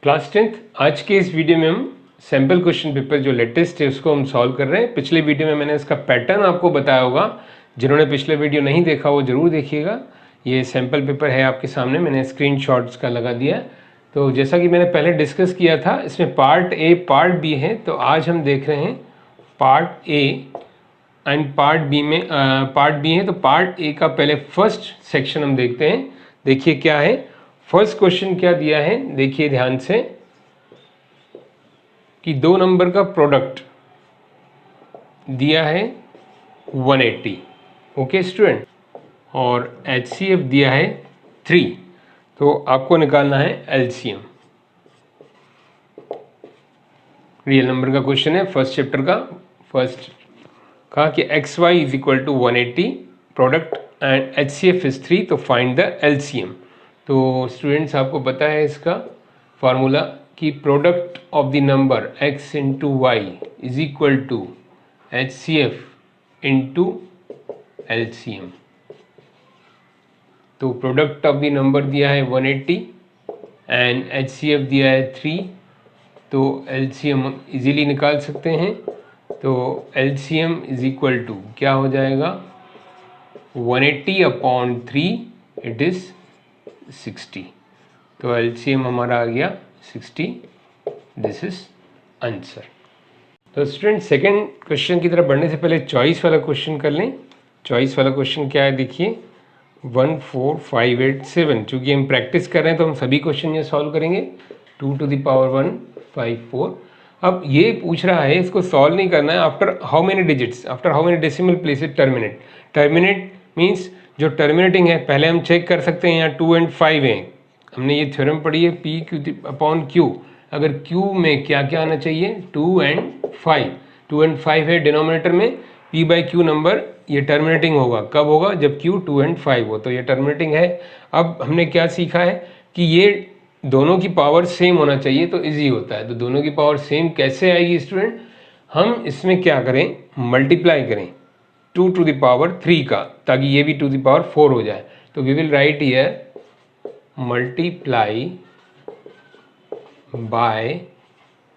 Class 10th आज के इस वीडियो में हम सैम्पल क्वेश्चन पेपर जो लेटेस्ट है उसको हम सॉल्व कर रहे हैं। पिछले वीडियो में मैंने इसका पैटर्न आपको बताया होगा। जिन्होंने पिछले वीडियो नहीं देखा वो ज़रूर देखिएगा। ये सैम्पल पेपर है आपके सामने, मैंने स्क्रीनशॉट्स का लगा दिया। तो जैसा कि मैंने पहले डिस्कस किया था, इसमें पार्ट ए पार्ट बी है। तो आज हम देख रहे हैं part A and part B में पार्ट बी है। तो पार्ट ए का पहले फर्स्ट सेक्शन हम देखते हैं। देखिए क्या है फर्स्ट क्वेश्चन, क्या दिया है देखिए ध्यान से कि 2 नंबर का प्रोडक्ट दिया है 180। ओके स्टूडेंट, और HCF दिया है 3। तो आपको निकालना है LCM। रियल नंबर का क्वेश्चन है, फर्स्ट चैप्टर का। फर्स्ट कहा कि XY is equal to 180 product and HCF is 3, तो फाइंड द LCM। तो स्टूडेंट्स आपको पता है इसका फार्मूला कि product of the number x into y is equal to HCF into LCM। तो प्रोडक्ट ऑफ द नंबर दिया है 180 एंड HCF दिया है 3, तो LCM हम इजीली निकाल सकते हैं। तो LCM इज इक्वल टू क्या हो जाएगा, 180 अपॉन 3 इट इज़ 60। तो LCM हमारा आ गया 60। This is answer. तो स्टूडेंट सेकंड क्वेश्चन की तरफ बढ़ने से पहले चॉइस वाला क्वेश्चन कर लें। चॉइस वाला क्वेश्चन क्या है देखिए, 14587। चूँकि हम प्रैक्टिस कर रहे हैं तो हम सभी क्वेश्चन ये सॉल्व करेंगे। 2 to the power 154। अब ये पूछ रहा है, इसको सॉल्व नहीं करना है। After how many digits, after how many decimal places terminate. Terminate means जो टर्मिनेटिंग है, पहले हम चेक कर सकते हैं यहाँ 2 and 5 हैं। हमने ये थ्योरम पढ़ी है P अपॉन Q। अगर Q में क्या क्या आना चाहिए, 2 and 5। 2 and 5 है डिनोमिनेटर में, P by Q नंबर ये टर्मिनेटिंग होगा। कब होगा, जब Q 2 and 5 हो, तो ये टर्मिनेटिंग है। अब हमने क्या सीखा है कि ये दोनों की पावर सेम होना चाहिए तो इजी होता है। तो दोनों की पावर सेम कैसे आएगी स्टूडेंट, हम इसमें क्या करें, मल्टीप्लाई करें 2 to the power 3 का, ताकि ये भी 2 to the power 4 हो जाए। तो we will write here multiply by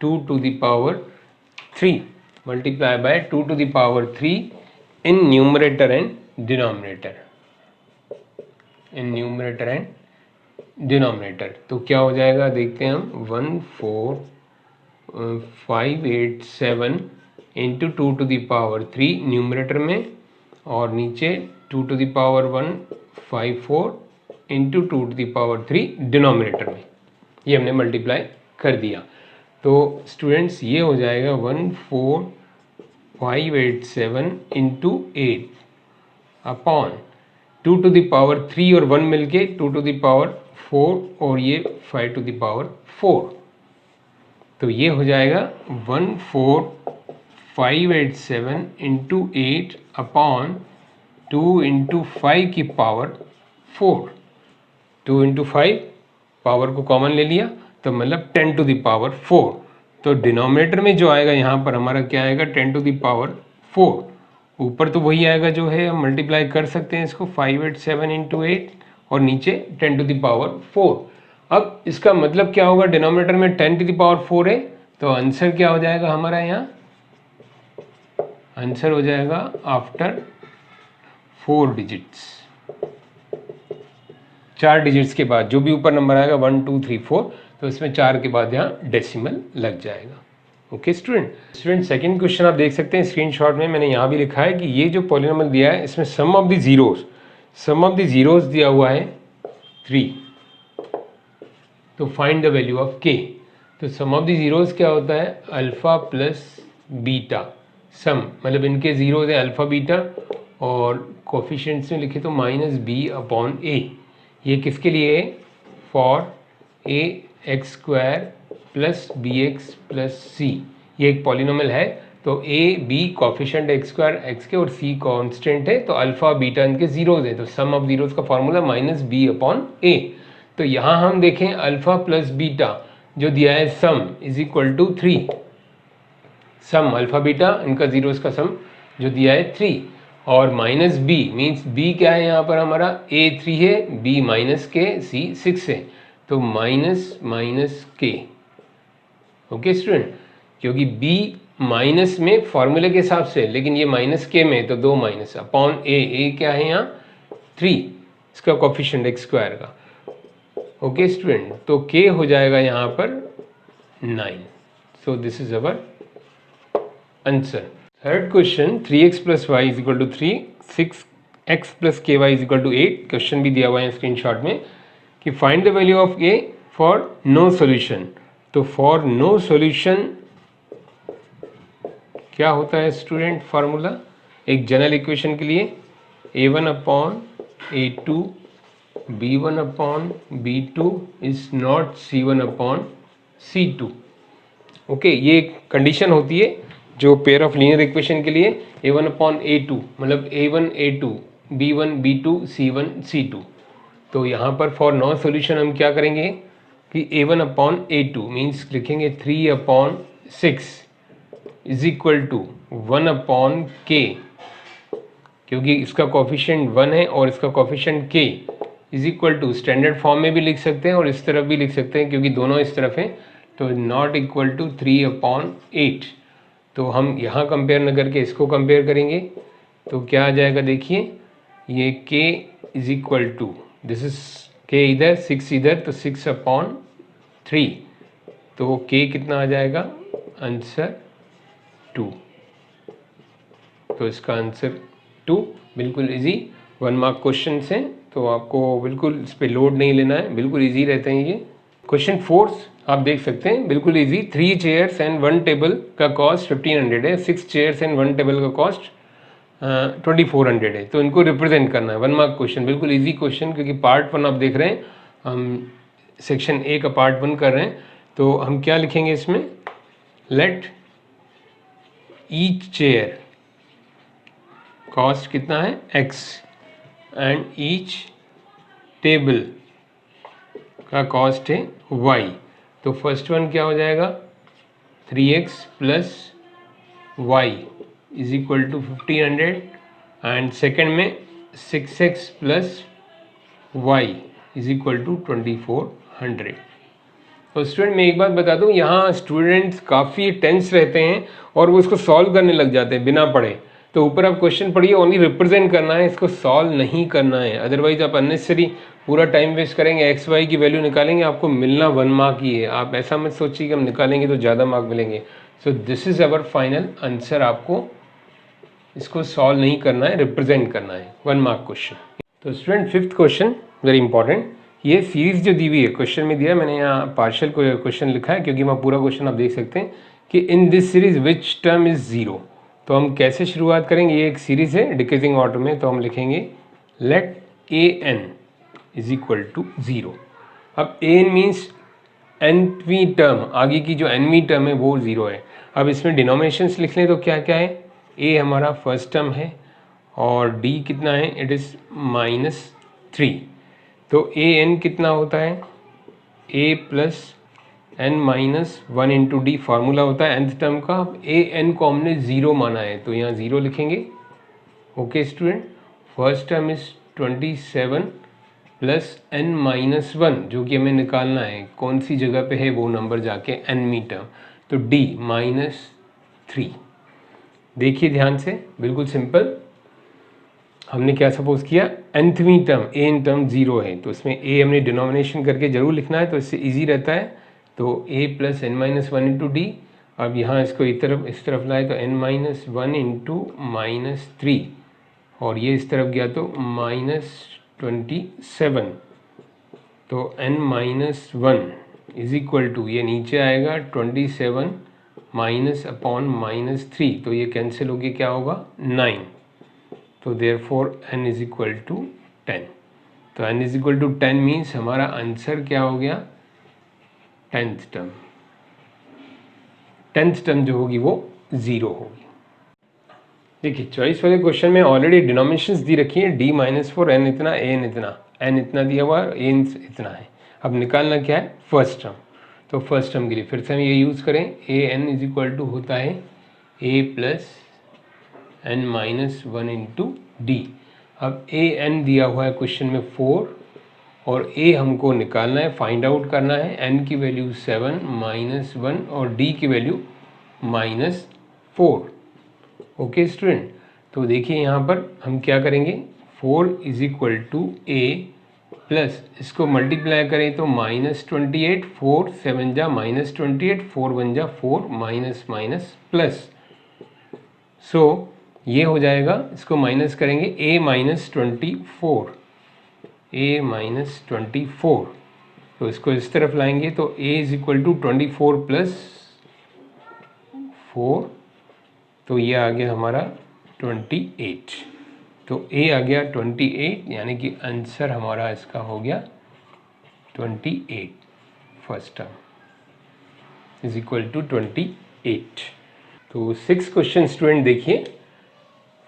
2 to the power 3, multiply by 2 to the power 3 in numerator and denominator, in numerator and denominator. तो क्या हो जाएगा देखते हैं हम, 14587 into 2 to the power 3 numerator में, और नीचे 2 to the power 154 into 2 to the power 3 denominator में। ये हमने मल्टीप्लाई कर दिया। तो स्टूडेंट्स ये हो जाएगा 14587 into 8 upon 2 to the power 3 और 1 मिलके 2 to the power 4 और ये 5 to the power 4। तो ये हो जाएगा 14587 इंटू 8 अपॉन 2 इंटू 5 की पावर 4। 2 इंटू 5 पावर को कॉमन ले लिया तो मतलब 10 to the power 4। तो डिनोमिनेटर में जो आएगा यहाँ पर हमारा क्या आएगा, 10 to the power 4। ऊपर तो वही आएगा जो है, हम मल्टीप्लाई कर सकते हैं इसको 587 इंटू 8 और नीचे 10 to the power 4। अब इसका मतलब क्या होगा, डिनोमिनेटर में 10 to the power 4 है, तो आंसर क्या हो जाएगा हमारा यहाँ, आंसर हो जाएगा आफ्टर 4 डिजिट्स, 4 डिजिट्स के बाद जो भी ऊपर नंबर आएगा 1 2 3 4, तो इसमें 4 के बाद यहाँ डेसिमल लग जाएगा। ओके स्टूडेंट सेकंड क्वेश्चन आप देख सकते हैं स्क्रीनशॉट में, मैंने यहाँ भी लिखा है कि ये जो पॉलिनोमियल दिया है इसमें सम ऑफ द जीरोस दिया हुआ है 3। तो find the value of k। तो सम ऑफ द जीरोस क्या होता है, अल्फा प्लस बीटा। सम मतलब इनके जीरोस हैं अल्फा बीटा, और कोफिशिएंट्स में लिखे तो माइनस बी अपॉन ए। ये किसके लिए है, for A X square plus B X plus C. ये एक पॉलिनोमियल है, तो A B coefficient X square X के और सी कांस्टेंट है, तो अल्फा बीटा इनके जीरोज है। तो सम ऑफ जीरोज का फॉर्मूला माइनस बी अपॉन ए। तो यहाँ हम देखें अल्फा प्लस बीटा जो दिया है sum is equal to 3। Sum alpha beta इनका जीरोज का सम जो दिया है 3, और माइनस बी मीन्स बी क्या है यहाँ पर हमारा, ए 3 है, बी माइनस के सी 6 है। तो माइनस माइनस के। ओके स्टूडेंट, क्योंकि b माइनस में फॉर्मूले के हिसाब से, लेकिन ये माइनस के में, तो 2 माइनस अपॉन ए क्या है यहाँ 3, इसका कोफिशिएंट x स्क्वायर का। ओके स्टूडेंट, तो k हो जाएगा यहाँ पर 9। So this is our answer. Third question, 3x plus Y is equal to 3, 6x plus K Y is equal to 8। Question भी दिया हुआ है स्क्रीनशॉट में कि find the value of a for no solution. तो फॉर नो सॉल्यूशन क्या होता है स्टूडेंट फार्मूला एक जनरल इक्वेशन के लिए, a1 upon a2 b1 upon b2 is not c1 upon c2। Okay, ये एक कंडीशन होती है जो पेयर ऑफ लीनियर इक्वेशन के लिए, a1 अपॉन a2 मतलब a1 a2 b1 b2 c1 c2। तो यहाँ पर फॉर नो सॉल्यूशन हम क्या करेंगे कि a1 अपॉन a2 मीन्स लिखेंगे 3 upon 6 is equal to 1 upon k, क्योंकि इसका कोफिशिएंट 1 है और इसका coefficient k is equal to, standard form में भी लिख सकते हैं और इस तरफ भी लिख सकते हैं क्योंकि दोनों इस तरफ हैं, तो नॉट इक्वल टू 3 अपॉन 8। तो हम यहाँ कंपेयर न करके इसको कंपेयर करेंगे तो क्या आ जाएगा, देखिए ये k is equal to, this is k इधर 6 इधर, तो 6 अपॉन 3, तो k कितना आ जाएगा आंसर 2। तो इसका आंसर 2, बिल्कुल इजी 1 मार्क क्वेश्चन है, तो आपको बिल्कुल इस पर लोड नहीं लेना है, बिल्कुल इजी रहते हैं ये। क्वेश्चन 4 आप देख सकते हैं, बिल्कुल इजी। 3 चेयर्स एंड 1 टेबल का कॉस्ट 1500 है, 6 चेयर्स एंड 1 टेबल का कॉस्ट 2400 है, तो इनको रिप्रेजेंट करना है। 1 मार्क क्वेश्चन, बिल्कुल इजी क्वेश्चन, क्योंकि पार्ट 1 आप देख रहे हैं, हम सेक्शन ए का पार्ट 1 कर रहे हैं। तो हम क्या लिखेंगे इसमें, लेट ईच चेयर कॉस्ट कितना है x एंड ईच टेबल का कॉस्ट है y। तो फर्स्ट वन क्या हो जाएगा 3x plus Y is equal to 1500 and second में 6x plus Y is equal to 2400। तो स्टूडेंट मैं एक बात बता दूं, यहाँ स्टूडेंट्स काफ़ी टेंस रहते हैं और वो इसको सॉल्व करने लग जाते हैं बिना पढ़े। तो ऊपर आप क्वेश्चन पढ़िए, ओनली रिप्रेजेंट करना है, इसको सॉल्व नहीं करना है। अदरवाइज आप अननेसेसरी पूरा टाइम वेस्ट करेंगे, एक्स वाई की वैल्यू निकालेंगे, आपको मिलना 1 मार्क ही है। आप ऐसा मत सोचिए कि हम निकालेंगे तो ज़्यादा मार्क मिलेंगे। So this is our final answer, आपको इसको सॉल्व नहीं करना है, रिप्रेजेंट करना है, 1 मार्क क्वेश्चन। तो student 5th question very important, ये सीरीज जो दी हुई है क्वेश्चन में दिया, मैंने यहाँ पार्शियल क्वेश्चन लिखा है क्योंकि मैं पूरा क्वेश्चन आप देख सकते हैं कि in this series which term is 0। तो हम कैसे शुरुआत करेंगे, ये एक सीरीज है डिक्रीजिंग ऑर्डर में, तो हम लिखेंगे let a n is equal to 0। अब ए एन मीन्स nवीं टर्म, आगे की जो nवीं टर्म है वो 0 है। अब इसमें डिनोमिनेशंस लिख लें तो क्या क्या है, a हमारा फर्स्ट टर्म है और d कितना है, इट इज़ -3। तो ए एन कितना होता है, a plus n minus 1 into D formula होता है nth टर्म का। अब ए एन को हमने 0 माना है तो यहाँ 0 लिखेंगे। Okay student, first term is 27 plus n minus 1 जो कि हमें निकालना है कौन सी जगह पे है वो नंबर जाके nवीं टर्म, तो d -3। देखिए ध्यान से, बिल्कुल सिंपल, हमने क्या सपोज किया, nthवीं टर्म एन टर्म 0 है तो इसमें a हमने डिनोमिनेशन करके जरूर लिखना है, तो इससे इजी रहता है। तो a plus n minus 1 into d. अब यहाँ इसको इस तरफ लाए तो n माइनस 1 इंटू -3 और ये इस तरफ गया तो -27। तो n minus 1 is equal to, ये नीचे आएगा 27 माइनस अपॉन -3, तो ये कैंसिल हो गया, क्या होगा 9। तो therefore n is equal to 10। तो n is equal to 10 means हमारा आंसर क्या हो गया, 10th टर्म। 10th टर्म जो होगी वो 0 होगी। देखिए चॉइस वाले क्वेश्चन में ऑलरेडी डिनोमिनेशंस दी रखी है, d -4 n इतना, n इतना, n इतना दिया हुआ है, n इतना है। अब निकालना क्या है, फर्स्ट टर्म। तो फर्स्ट टर्म के लिए फिर से हम ये यूज़ करें, a n is equal to होता है a plus n minus 1 into d. अब a n दिया हुआ है क्वेश्चन में 4 और a हमको निकालना है, फाइंड आउट करना है। n की वैल्यू 7 -1 और d की वैल्यू -4। ओके स्टूडेंट, तो देखिए यहाँ पर हम क्या करेंगे, 4 = a प्लस इसको मल्टीप्लाई करें तो -28, 4 7 जा -28, 4 1 जा 4, माइनस माइनस प्लस। सो ये हो जाएगा, इसको माइनस करेंगे a -24, तो इसको इस तरफ लाएंगे तो a = 24 + 4, तो ये आ गया हमारा 28। तो a आ गया 28, यानी कि आंसर हमारा इसका हो गया 28, फर्स्ट टर्म = 28। तो 6 क्वेश्चन स्टूडेंट देखिए,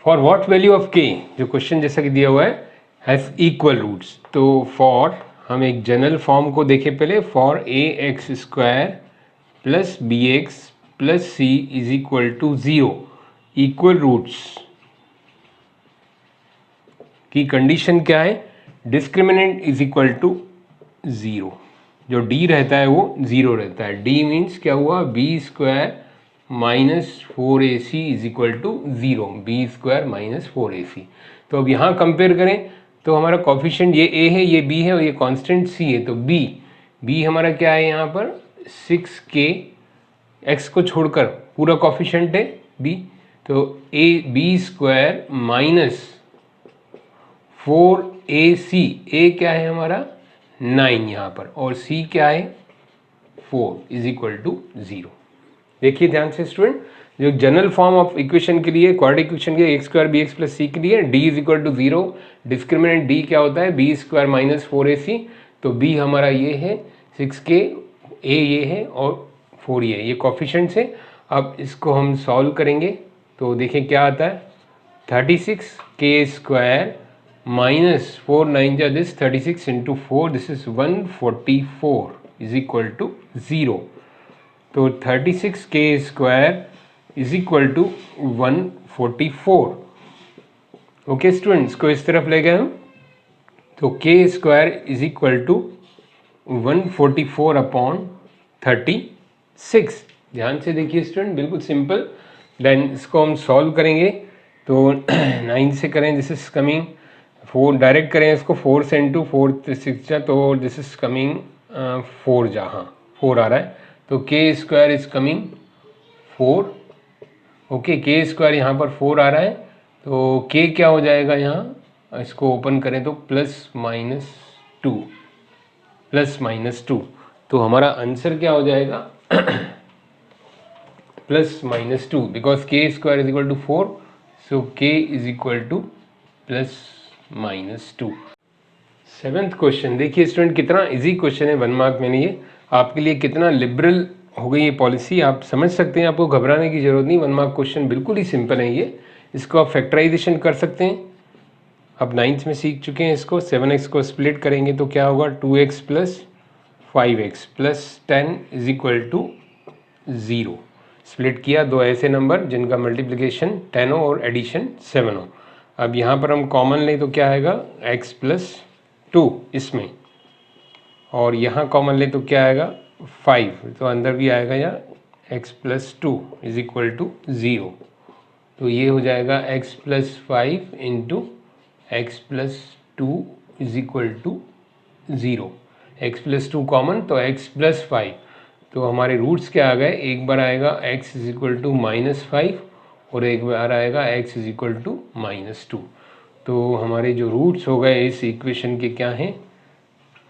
for what value of k, जो क्वेश्चन जैसा कि दिया हुआ है, हैज़ इक्वल रूट्स। तो फॉर, हम एक जनरल फॉर्म को देखें पहले, for ax² + bx + c = 0 equal roots की कंडीशन क्या है, डिस्क्रिमिनेंट = 0। जो d रहता है वो 0 रहता है। d मीन्स क्या हुआ, b² - 4ac = 0, b² - 4ac। तो अब यहाँ कंपेयर करें तो हमारा कॉफिशिएंट ये a है, ये b है और ये कांस्टेंट c है। तो b हमारा क्या है यहाँ पर 6k, x को छोड़कर पूरा कॉफिशिएंट है b, तो b² - 4ac, a क्या है हमारा 9 यहाँ पर, और c क्या है 4 = 0। देखिए ध्यान से स्टूडेंट, जो जनरल फॉर्म ऑफ इक्वेशन के लिए, क्वाड्रेटिक इक्वेशन के a² bx + c के लिए d = 0, डिस्क्रिमिनेंट d क्या होता है, b² - 4ac। तो b हमारा ये है 6k, a ये है और 4 ये कॉफिशिएंट्स है। अब इसको हम सॉल्व करेंगे तो देखें क्या आता है, 36k² - 4 9 जा दिस 36 × 4, दिस इज 144 = 0। तो 36k² = 144। ओके स्टूडेंट्स, को इस तरफ ले गए हम, तो k² = 144/36। ध्यान से देखिए स्टूडेंट, बिल्कुल सिंपल। देन इसको हम सॉल्व करेंगे तो 9 से करें, दिस इज कमिंग 4, डायरेक्ट करें इसको 4 से इंटू 4 6 जा, तो दिस इज कमिंग 4 जहाँ 4 आ रहा है, तो k² is coming 4। Okay, k² यहाँ पर 4 आ रहा है, तो k क्या हो जाएगा यहाँ, इसको ओपन करें तो +-2, तो हमारा आंसर क्या हो जाएगा +-2, because k² = 4, so k = +-2। 7th question देखिए स्टूडेंट, कितना इजी क्वेश्चन है, 1 मार्क में। ये आपके लिए कितना लिबरल हो गई ये पॉलिसी, आप समझ सकते हैं, आपको घबराने की जरूरत नहीं। 1 मार्क क्वेश्चन बिल्कुल ही सिंपल है ये। इसको आप फैक्टराइजेशन कर सकते हैं, अब 9th में सीख चुके हैं इसको। 7x को स्प्लिट करेंगे तो क्या होगा, 2x + 5x + 10 = 0। स्प्लिट किया दो ऐसे नंबर जिनका मल्टीप्लिकेशन 10 हो और एडिशन 7 हो। अब यहाँ पर हम कॉमन लें तो क्या आएगा, x + 2 इसमें, और यहाँ कॉमन लें तो क्या आएगा 5, तो अंदर भी आएगा या x + 2 = 0। तो ये हो जाएगा x + 5 × x + 2 = 0। x + 2 कॉमन, तो x + 5, तो हमारे रूट्स क्या आ गए, एक बार आएगा x = -5 और एक बार आएगा x = -2। तो हमारे जो रूट्स हो गए इस इक्वेशन के क्या हैं,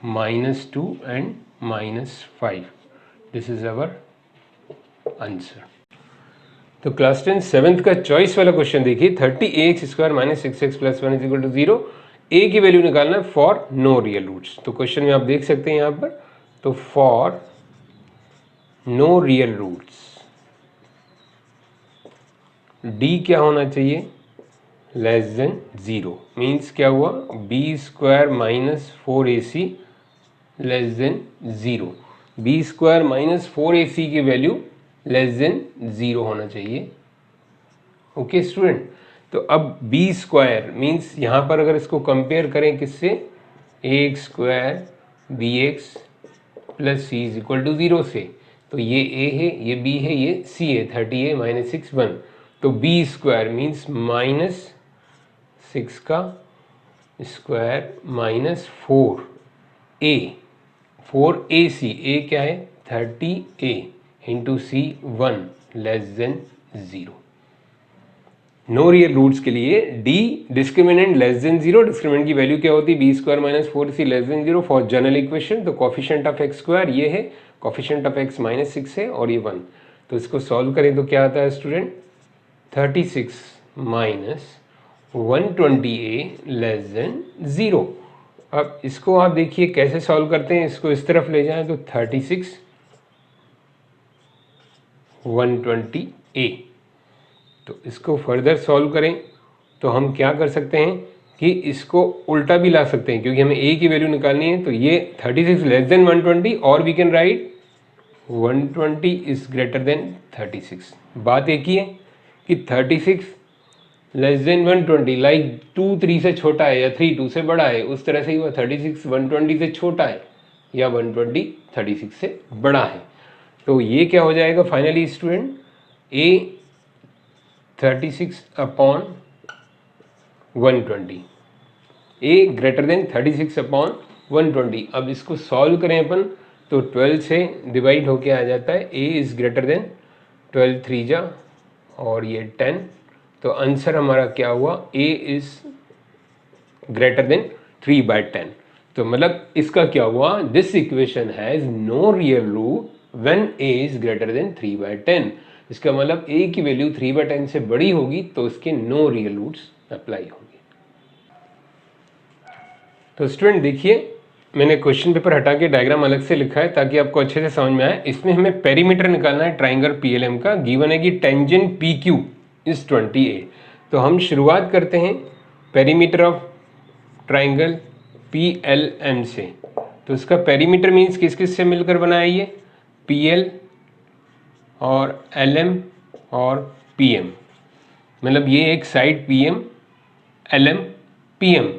-2 and -5। This is our answer. तो क्लास 10 7th का चॉइस वाला क्वेश्चन देखिए, 30ax² - 6x + 1 = 0, a की वैल्यू निकालना है फॉर नो रियल रूट्स। तो क्वेश्चन में आप देख सकते हैं यहाँ पर, तो for no real roots d क्या होना चाहिए, <0। मीन्स क्या हुआ, b² - 4ac <0। b² - 4ac की वैल्यू <0 होना चाहिए। ओके स्टूडेंट, तो अब b² मीन्स यहाँ पर अगर इसको कंपेयर करें किससे, A square B X plus C is equal to 0 से, तो ये ए है, ये बी है, ये सी है, 30a माइनस 6 1, तो बी स्क्वायर मीन्स माइनस 6 का स्क्वायर माइनस 4a, 4ac, ए क्या है 30a into c 1 less than 0। No real roots के लिए d discriminant less than 0, discriminant की वैल्यू क्या होती है b square minus 4c less than 0 for general equation. तो कॉफिशिएंट ऑफ एक्स स्क्वायर ये है, कॉफिशिएंट ऑफ एक्स माइनस 6 है और ये 1, तो इसको सॉल्व करें तो क्या आता है student 36 minus 120a less than 0। अब इसको आप देखिए कैसे सॉल्व करते हैं, इसको इस तरफ ले जाएं तो 36 120a, तो इसको फर्दर सॉल्व करें तो हम क्या कर सकते हैं कि इसको उल्टा भी ला सकते हैं, क्योंकि हमें a की वैल्यू निकालनी है। तो ये 36 लेस देन 120 और we can write 120 is greater than 36। बात एक ही है कि 36 लेस देन 120 लाइक 2 3 से छोटा है या 3 2 से बड़ा है, उस तरह से ही वह 36 120 से छोटा है या 120 36 से बड़ा है। तो ये क्या हो जाएगा finally student, a 36 upon 120, a greater than 36 upon 120। अब इसको सॉल्व करें अपन तो 12 से डिवाइड होके आ जाता है, a इज़ ग्रेटर देन 12 3 जा और ये 10, तो आंसर हमारा क्या हुआ a इज़ ग्रेटर देन 3/10। तो मतलब इसका क्या हुआ, this equation has no real root when a is greater than 3/10। इसका मतलब a की वैल्यू 3/10 से बड़ी होगी तो इसके नो रियल रूट्स अप्लाई होंगे। तो स्टूडेंट देखिए मैंने क्वेश्चन पेपर हटा के डायग्राम अलग से लिखा है ताकि आपको अच्छे से समझ में आए। इसमें हमें पेरीमीटर निकालना है ट्राइंगल पीएलएम का। गिवन है कि टेंजेंट पी क्यू इज 28। तो हम शुरुआत करते हैं पेरीमीटर ऑफ ट्राइंगल पीएलएम से। तो इसका पेरीमीटर मीन्स किस किस से मिलकर बना है, ये पीएल और एलएम और पीएम, मतलब ये एक साइड पीएम एलएम पीएम।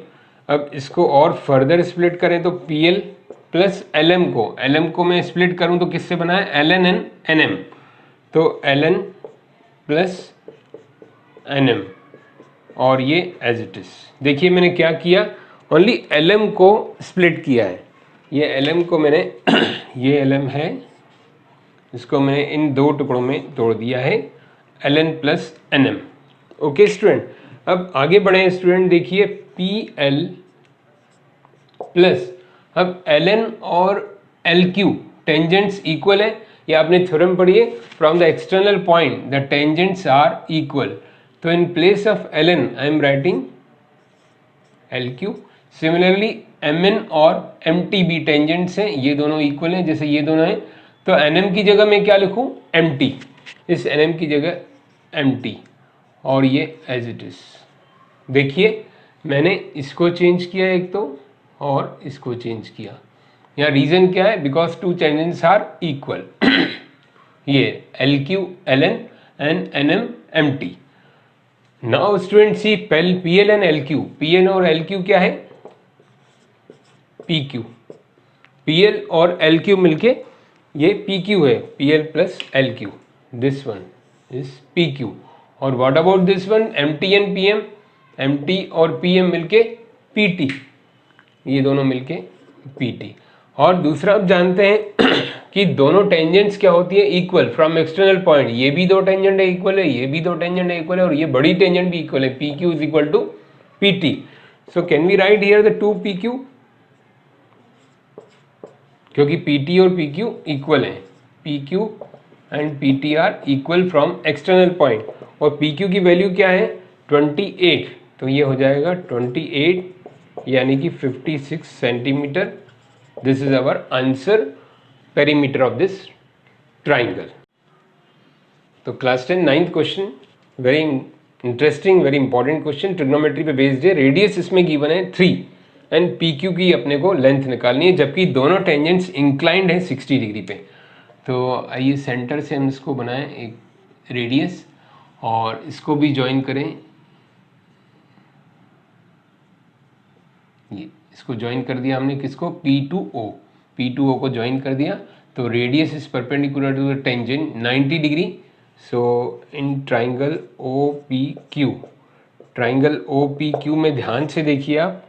अब इसको और फर्दर स्प्लिट करें तो पीएल प्लस एलएम को मैं स्प्लिट करूं तो किससे बना है, एलएन एन एनएम, तो एलएन प्लस एनएम और ये एज इट इज। देखिए मैंने क्या किया, ओनली एलएम को स्प्लिट किया है। ये एलएम को मैंने ये एलएम है, इसको मैंने इन दो टुकड़ों में तोड़ दिया है, LN plus NM. Okay student, अब आगे बढ़े स्टूडेंट, देखिए पी एल प्लस, अब एल एन और एल क्यू टेंजेंट्स इक्वल है, ये आपने थ्योरम पढ़ी है, from the external point the tangents are equal. तो in place of L N I am writing L Q. Similarly M N और M T भी टेंजेंट्स हैं, ये दोनों इक्वल हैं जैसे ये दोनों हैं। तो एन एम की जगह मैं क्या लिखूं, एम टी, इस एन एम की जगह एम टी और ये एज इट इज। देखिए मैंने इसको चेंज किया एक तो और इसको चेंज किया, यहाँ रीजन क्या है, because two tangents are equal. ये L Q L N and N M M T. Now student see P L and L Q, P N और एल क्यू क्या है, पी क्यू। पी एल और L Q मिलके ये P Q है, P L plus L Q, this one is P Q. और what about this one, M T and P M, M T और P M मिलके P T, ये दोनों मिलके पी टी। और दूसरा आप जानते हैं कि दोनों टेंजेंट्स क्या होती है, इक्वल फ्रॉम एक्सटर्नल पॉइंट। ये भी दो टेंजेंट है इक्वल है, ये भी दो टेंजेंट है इक्वल है और ये बड़ी टेंजेंट भी इक्वल है, P Q is equal to P T. So can we write here the to P Q, क्योंकि पी टी और पी क्यू इक्वल हैं, P Q and P T are equal from external point. और P Q की value क्या है 28, तो ये हो जाएगा 28 यानी कि 56 centimetre. This is our answer, perimeter of this triangle. तो class 10 9th question, very interesting very important question, trigonometry पे बेस्ड है। रेडियस इसमें गिवन है 3 एंड पी क्यू की अपने को लेंथ निकालनी है, जबकि दोनों टेंजेंट्स इंक्लाइंड है 60 डिग्री पे। तो आइए सेंटर से हम इसको बनाएं एक रेडियस और इसको भी ज्वाइन करें, ये इसको ज्वाइन कर दिया हमने किसको, P2O को ज्वाइन कर दिया, तो radius is perpendicular to the tangent 90 degree. So in triangle OPQ में ध्यान से देखिए आप,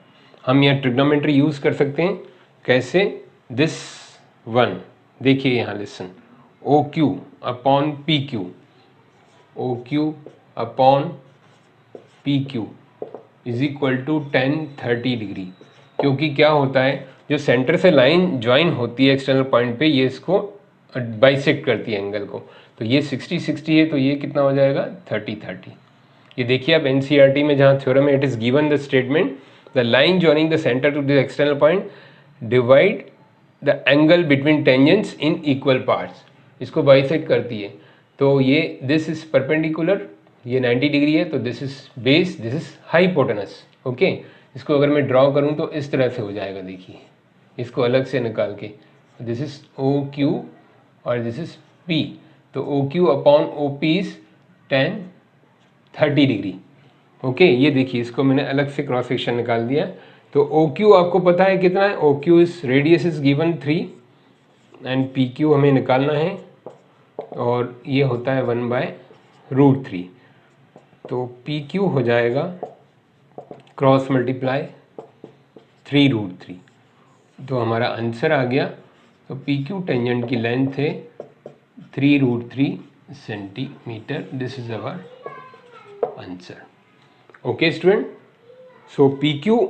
हम यहाँ ट्रिग्नोमेट्री यूज़ कर सकते हैं। कैसे, दिस वन देखिए यहाँ, listen, OQ upon PQ is equal to 10-30 degree. क्योंकि क्या होता है, जो सेंटर से लाइन ज्वाइन होती है एक्सटर्नल पॉइंट पे, ये इसको बाइसेक्ट करती है एंगल को, तो ये 60-60 है, तो ये कितना हो जाएगा 30-30। ये देखिए आप NCERT में जहाँ थ्योरम है, it is given the statement the line joining the centre to the external point divide the angle between tangents in equal parts, इसको बाइसेक्ट करती है। तो ये दिस इज परपेंडिकुलर, ये 90 डिग्री है, तो this is base, this is hypotenuse. Okay, इसको अगर मैं ड्रॉ करूं तो इस तरह से हो जाएगा, देखिए इसको अलग से निकाल के, दिस इज OQ और दिस इज P, तो OQ upon OP is 10-30 degree. Okay, ये देखिए इसको मैंने अलग से क्रॉस सेक्शन निकाल दिया। तो OQ आपको पता है कितना है, OQ is radius is given 3 and PQ हमें निकालना है, और ये होता है 1/√3। तो PQ हो जाएगा क्रॉस मल्टीप्लाई 3√3, तो हमारा आंसर आ गया। तो PQ टेंजेंट की लेंथ है 3√3 centimetre, this is our answer. Okay student, so PQ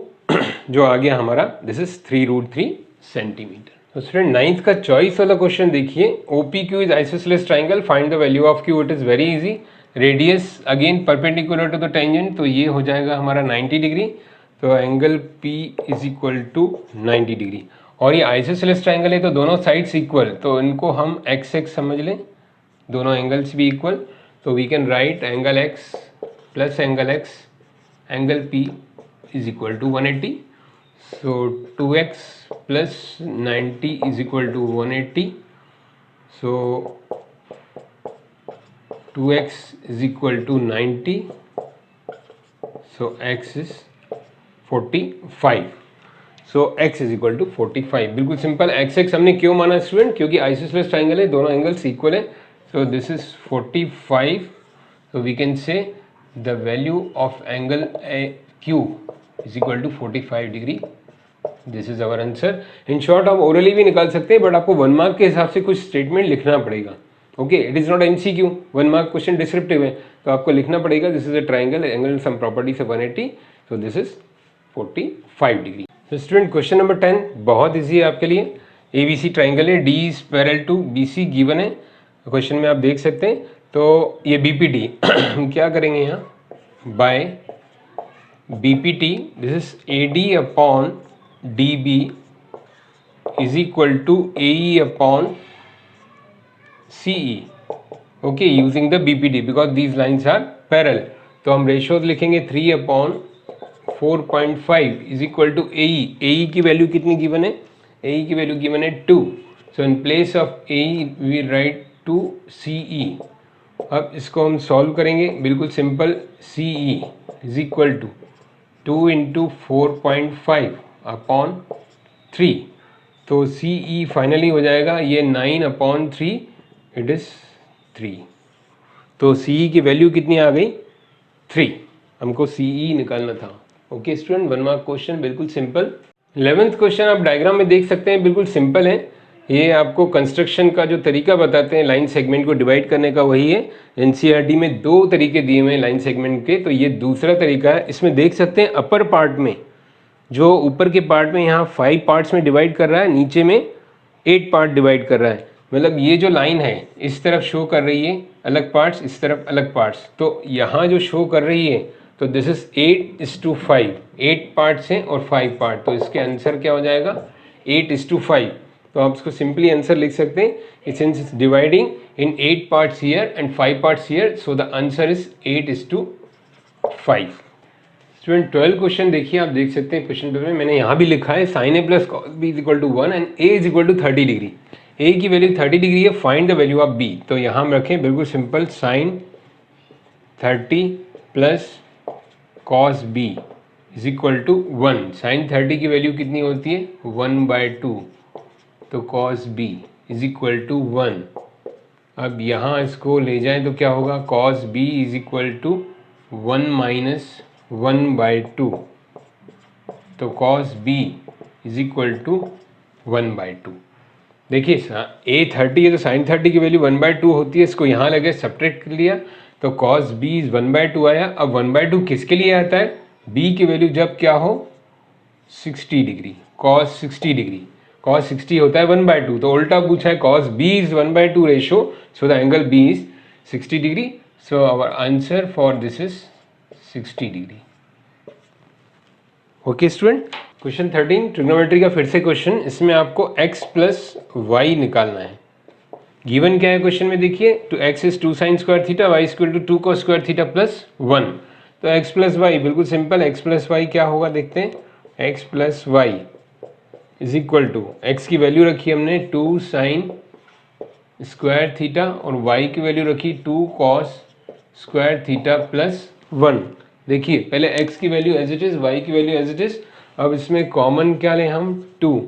जो आ गया हमारा, दिस इज 3√3 सेंटीमीटर। तो स्टूडेंट 9th का चॉइस वाला क्वेश्चन देखिए, OPQ is isosceles triangle, find the value of Q। It is very easy, radius again perpendicular to the tangent, तो ये हो जाएगा हमारा 90 डिग्री, तो angle P is equal to 90 degree. और ये आइसोसेलेस ट्राइंगल है, तो दोनों साइड्स इक्वल, तो इनको हम x समझ लें, दोनों एंगल्स भी इक्वल, तो we can write angle x plus angle x, angle P is equal to 180, so 2x plus 90 is equal to 180, so 2x is equal to 90, so x is 45, so x is equal to 45। बिल्कुल सिंपल, x हमने क्यों माना student, क्योंकि isosceles triangle है, दोनों angles equal है, so this is 45, so we can say the value of angle Q is equal to 45 degree, this is our answer. In short आप ओरली भी निकाल सकते हैं, बट आपको 1 मार्क के हिसाब से कुछ स्टेटमेंट लिखना पड़ेगा। Okay, it is not MCQ, 1 mark question descriptive है, तो आपको लिखना पड़ेगा this is a triangle, angle sum property से 180, सो दिस इज 45 डिग्री। तो स्टूडेंट क्वेश्चन नंबर 10 बहुत ईजी है आपके लिए, ABC ट्राइंगल है, D is parallel to BC given है, क्वेश्चन में आप देख सकते हैं। तो ये BPT हम क्या करेंगे यहाँ, by BPT this is AD upon DB is equal to AE upon CE, okay, using the BPT because these lines are parallel। तो हम रेशियोज लिखेंगे 3/4.5 is equal to AE की वैल्यू कितनी गिवन है, AE की वैल्यू गिवन है 2, so in place of AE we write 2CE। अब इसको हम सॉल्व करेंगे, बिल्कुल simple, CE is equal to 2 into 4.5 upon 3, तो CE फाइनली हो जाएगा ये 9/3, इट इज 3, तो CE की वैल्यू कितनी आ गई 3, हमको CE निकालना था। ओके स्टूडेंट, 1 मार्क क्वेश्चन, बिल्कुल सिंपल। 11th क्वेश्चन आप डायग्राम में देख सकते हैं, बिल्कुल सिंपल है, ये आपको कंस्ट्रक्शन का जो तरीका बताते हैं लाइन सेगमेंट को डिवाइड करने का, वही है। NCERT में 2 तरीके दिए हुए हैं लाइन सेगमेंट के, तो ये दूसरा तरीका है। इसमें देख सकते हैं अपर पार्ट में, जो ऊपर के पार्ट में यहाँ 5 पार्ट्स में डिवाइड कर रहा है, नीचे में 8 पार्ट डिवाइड कर रहा है, मतलब ये जो लाइन है इस तरफ शो कर रही है अलग पार्ट्स, इस तरफ अलग पार्ट्स, तो यहाँ जो शो कर रही है, तो दिस इज 8:5, 8 पार्ट्स हैं और 5 पार्ट, तो इसके आंसर क्या हो जाएगा 8:5। तो आप इसको सिंपली आंसर लिख सकते हैं, since it's dividing in 8 parts here and 5 parts here, so the answer is 8:5। Student 12 question देखिए, आप देख सकते हैं क्वेश्चन पेपर में मैंने यहाँ भी लिखा है sin A plus cos B is equal to 1 and A is equal to 30 degree. A की वैल्यू 30 डिग्री है, find the value of B। तो यहाँ हम रखें बिल्कुल simple, sin 30 plus cos B is equal to 1। Sine 30 की value कितनी होती है 1/2, तो cos B is equal to 1। अब यहाँ इसको ले जाएं तो क्या होगा, cos B is equal to 1 minus 1/2, तो cos B is equal to 1/2। देखिए a 30 है तो साइन 30 की वैल्यू 1/2 होती है, इसको यहाँ लगे सब्ट्रैक्ट कर लिया तो कॉस b इज 1/2 आया। अब 1/2 किसके लिए आता है, b की वैल्यू जब क्या हो 60 डिग्री, कॉस 60 डिग्री, कॉस 60 होता है 1/2, तो उल्टा पूछा है cos b is 1/2 ratio, so the angle b is 60 degree, so our answer for this is 60 degree. Okay student, question 13 trigonometry का फिर से क्वेश्चन, इसमें आपको x प्लस वाई निकालना है। गिवन क्या है क्वेश्चन में, देखिए two x is 2 sin square theta, y equal to 2 cos square theta plus 1। तो x प्लस वाई बिल्कुल सिंपल, x प्लस वाई क्या होगा देखते हैं, x plus Y is equal to, x की वैल्यू रखी हमने 2 sin स्क्वायर थीटा और y की वैल्यू रखी 2 cos स्क्वायर थीटा प्लस 1। देखिए पहले x की value as it is, y की वैल्यू एज इट इज, अब इसमें कॉमन क्या लें हम 2,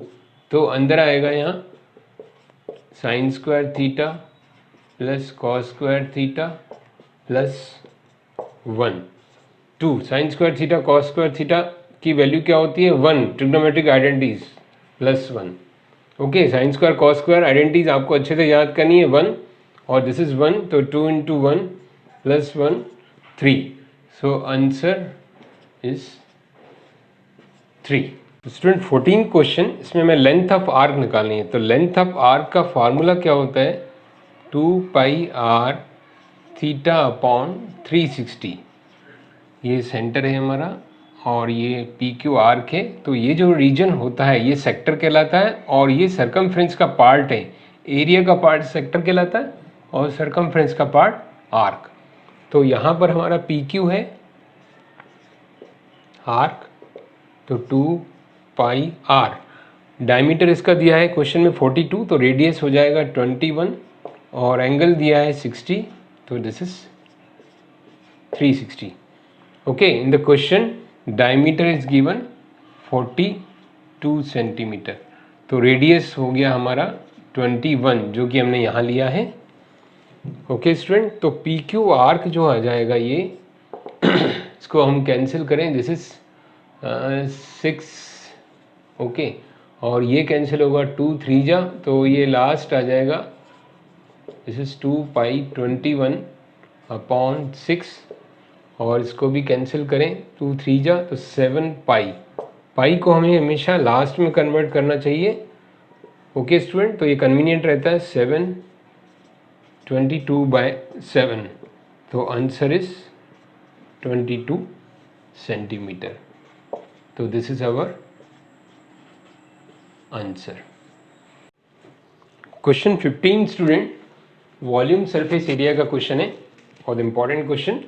तो अंदर आएगा यहाँ sine square theta plus cos square theta plus 1। 2 sine square theta cos square theta की वैल्यू क्या होती है 1, trigonometric identities plus 1। Okay, sine square cos square identities आपको अच्छे से याद करनी है 1, और दिस इज 1, तो 2 into 1 plus 1 3, so answer is 3। Student 14 question, इसमें मैं लेंथ ऑफ आर्क निकालनी है। तो लेंथ ऑफ आर्क का फार्मूला क्या होता है 2 पाई r थीटा अपॉन 360। ये सेंटर है हमारा और ये पी क्यू आर्क है, तो ये जो रीजन होता है ये सेक्टर कहलाता है, और ये सरकमफ्रेंस का पार्ट है, एरिया का पार्ट सेक्टर कहलाता है और सरकमफ्रेंस का पार्ट आर्क। तो यहाँ पर हमारा पी क्यू है आर्क, तो 2 पाई आर, डायमीटर इसका दिया है क्वेश्चन में 42, तो रेडियस हो जाएगा 21, और एंगल दिया है 60, तो this is 360। Okay, in the question diameter is given 42 centimetre, तो रेडियस हो गया हमारा 21 जो कि हमने यहाँ लिया है। ओके स्टूडेंट, तो पी क्यू आर्क जो आ जाएगा ये इसको हम कैंसिल करें, दिस इज 6, ओके, और ये कैंसिल होगा 2 3 जा, तो ये लास्ट आ जाएगा दिस इज 2 पाई 21 अपॉन 6, और इसको भी कैंसिल करें 2 3 जा, तो 7 पाई। पाई को हमें हमेशा लास्ट में कन्वर्ट करना चाहिए। ओके स्टूडेंट, तो ये कन्वीनियंट रहता है 7 22/7, तो आंसर इज 22 सेंटीमीटर। तो this is our answer. Question 15 student, volume surface area का क्वेश्चन है और इम्पॉर्टेंट क्वेश्चन।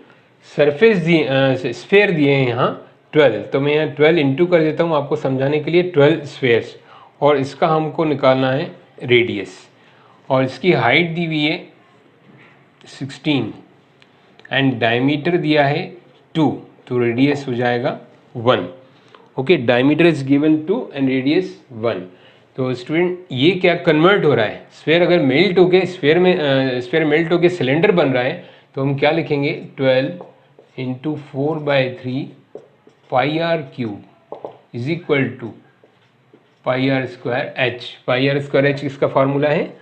सरफेस दिए, स्फेयर दिए हैं यहाँ 12, तो मैं यहाँ 12 इंटू कर देता हूँ आपको समझाने के लिए, 12 स्फेयर्स, और इसका हमको निकालना है रेडियस, और इसकी हाइट दी हुई है 16 एंड डायमीटर दिया है 2, तो रेडियस हो जाएगा 1। Okay, diameter is given 2 and radius 1। तो स्टूडेंट ये क्या कन्वर्ट हो रहा है, स्फेयर अगर मेल्ट होके स्फेयर मेल्ट होके सिलेंडर बन रहा है, तो हम क्या लिखेंगे 12 into 4/3 pi R cube is equal to pi R square H. Pi R square H इसका फार्मूला है,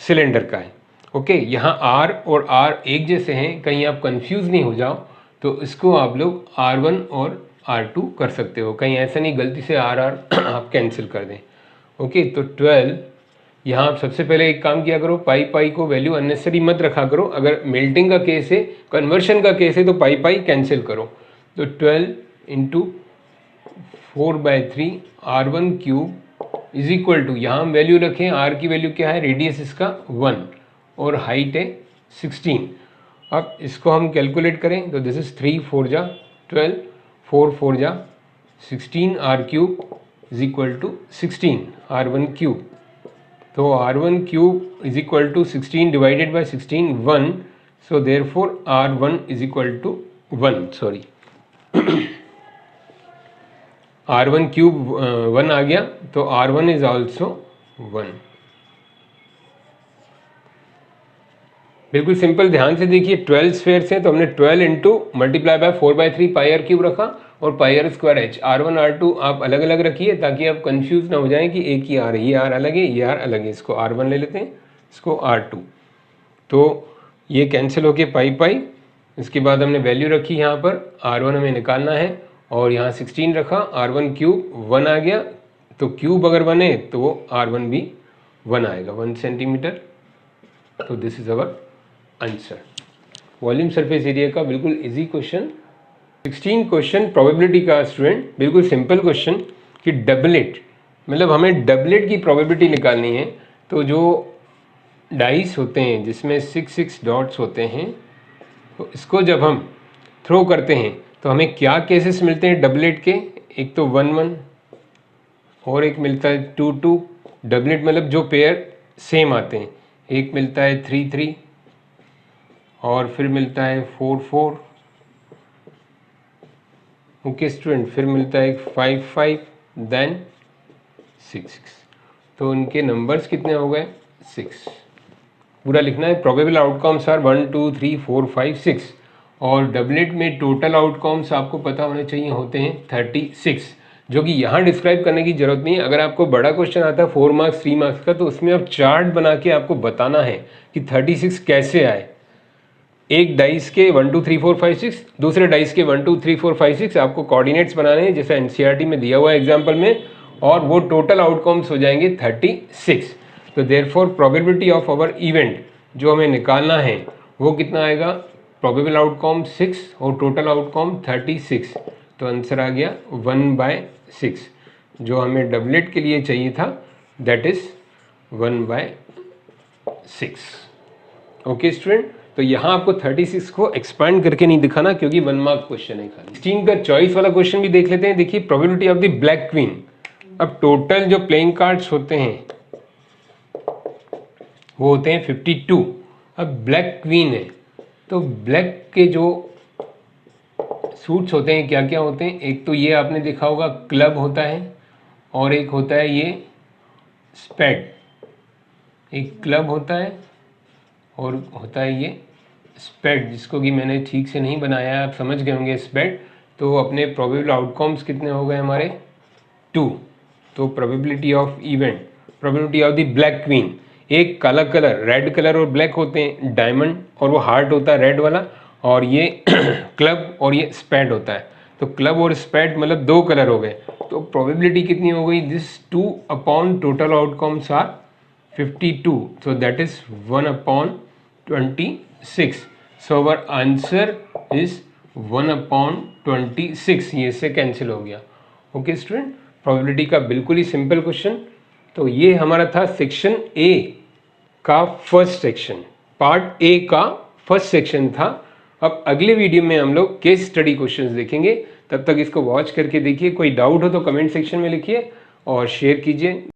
सिलेंडर का है। ओके, यहाँ आर और आर एक जैसे हैं, कहीं आप कंफ्यूज नहीं हो जाओ, तो इसको आप लोग R1 और R2 कर सकते हो, कहीं ऐसा नहीं गलती से R आप कैंसिल कर दें। ओके, तो 12 यहाँ आप सबसे पहले एक काम किया करो, पाई पाई को वैल्यू अननेसेसरी मत रखा करो, अगर मेल्टिंग का केस है, कन्वर्शन का केस है, तो पाई पाई कैंसिल करो। तो 12 into 4/3 R1 cube is equal to, यहाँ हम वैल्यू रखें, R की वैल्यू क्या है, रेडियस इसका 1 और हाइट है 16। अब इसको हम कैलकुलेट करें तो दिस इज 3 4 जा 12, 4 4 जा 16 R cube is equal to 16 R1 cube. तो R1 cube is equal to 16 divided by 16 1, so therefore R1 is equal to 1, sorry R1 cube 1 आ गया, तो R1 इज ऑल्सो 1। बिल्कुल सिंपल, ध्यान से देखिए 12 स्फेयर्स हैं तो हमने 12 into multiply by 4/3 pi R cube रखा और पाई R square H. R1 R2 आप अलग अलग रखिए ताकि आप कंफ्यूज ना हो जाएं कि एक ही आर है, ये आर अलग है, ये आर अलग है। इसको R1 ले लेते हैं, इसको R2, तो ये कैंसिल होके पाई पाई। इसके बाद हमने वैल्यू रखी यहाँ पर, R1 हमें निकालना है और यहाँ 16 रखा, R1 क्यूब 1 आ गया, तो क्यूब अगर 1 है तो R1 भी 1 आएगा, 1 सेंटीमीटर। तो this is our answer. Volume surface area का बिल्कुल इजी क्वेश्चन। 16 क्वेश्चन प्रोबेबिलिटी का स्टूडेंट, बिल्कुल सिंपल क्वेश्चन कि डबलेट, मतलब हमें डबलेट की प्रोबेबिलिटी निकालनी है। तो जो डाइस होते हैं जिसमें 6 डॉट्स होते हैं, तो इसको जब हम थ्रो करते हैं तो हमें क्या केसेस मिलते हैं डबलेट के? एक तो 1 1 और एक मिलता है 2 2। डबलेट मतलब जो पेयर सेम आते हैं। एक मिलता है 3 3 और फिर मिलता है 4 4। ओके स्टूडेंट, फिर मिलता है 5 5 देन 6 6। तो इनके नंबर्स कितने हो गए? 6। पूरा लिखना है। प्रोबेबल आउटकम्स आर 1 2 3 4 5 6 और डबलेट में टोटल आउटकम्स आपको पता होने चाहिए होते हैं 36, जो कि यहाँ डिस्क्राइब करने की जरूरत नहीं है। अगर आपको बड़ा क्वेश्चन आता है 4 मार्क्स 3 मार्क्स का, तो उसमें आप चार्ट बना के आपको बताना है कि 36 कैसे आए। एक डाइस के 1 2 3 4 5 6, दूसरे डाइस के 1 2 3 4 5 6 आपको कोऑर्डिनेट्स बनाने हैं जैसा एनसीईआरटी में दिया हुआ है एग्जाम्पल में, और वो टोटल आउटकम्स हो जाएंगे 36। तो therefore probability of our event जो हमें निकालना है वो कितना आएगा? प्रोबेबल आउटकम 6 और टोटल आउटकम 36। तो आंसर आ गया 1/6। जो हमें डबलेट के लिए चाहिए था दैट इज 1/6। ओके स्टूडेंट, तो यहाँ आपको 36 को एक्सपांड करके नहीं दिखाना क्योंकि 1 मार्क क्वेश्चन है खाली। 16 का चॉइस वाला क्वेश्चन भी देख लेते हैं। देखिए probability of the black queen. अब टोटल जो प्लेइंग कार्ड्स होते हैं वो होते हैं 52। अब ब्लैक क्वीन है तो ब्लैक के जो सूट्स होते हैं क्या क्या होते हैं? एक तो ये आपने देखा होगा क्लब होता है और एक होता है ये स्पेड। एक क्लब होता है और होता है ये स्पेड, जिसको कि मैंने ठीक से नहीं बनाया है, आप समझ गए होंगे स्पेड। तो अपने प्रोबेबल आउटकम्स कितने हो गए हमारे? 2। तो probability of event, probability of the black queen, एक काला कलर, रेड कलर और ब्लैक होते हैं, डायमंड और वो हार्ट होता है रेड वाला, और ये क्लब और ये स्पेड होता है। तो क्लब और स्पेड मतलब 2 कलर हो गए। तो प्रोबेबिलिटी कितनी हो गई? This 2 upon total outcomes are 52, so that is 1/26. So our answer is 1/26। ये से कैंसिल हो गया। ओके स्टूडेंट, प्रोबेबिलिटी का बिल्कुल ही सिंपल क्वेश्चन। तो ये हमारा था सेक्शन ए का फर्स्ट सेक्शन, पार्ट ए का फर्स्ट सेक्शन था। अब अगले वीडियो में हम लोग केस स्टडी क्वेश्चंस देखेंगे। तब तक इसको वॉच करके देखिए। कोई डाउट हो तो कमेंट सेक्शन में लिखिए और शेयर कीजिए।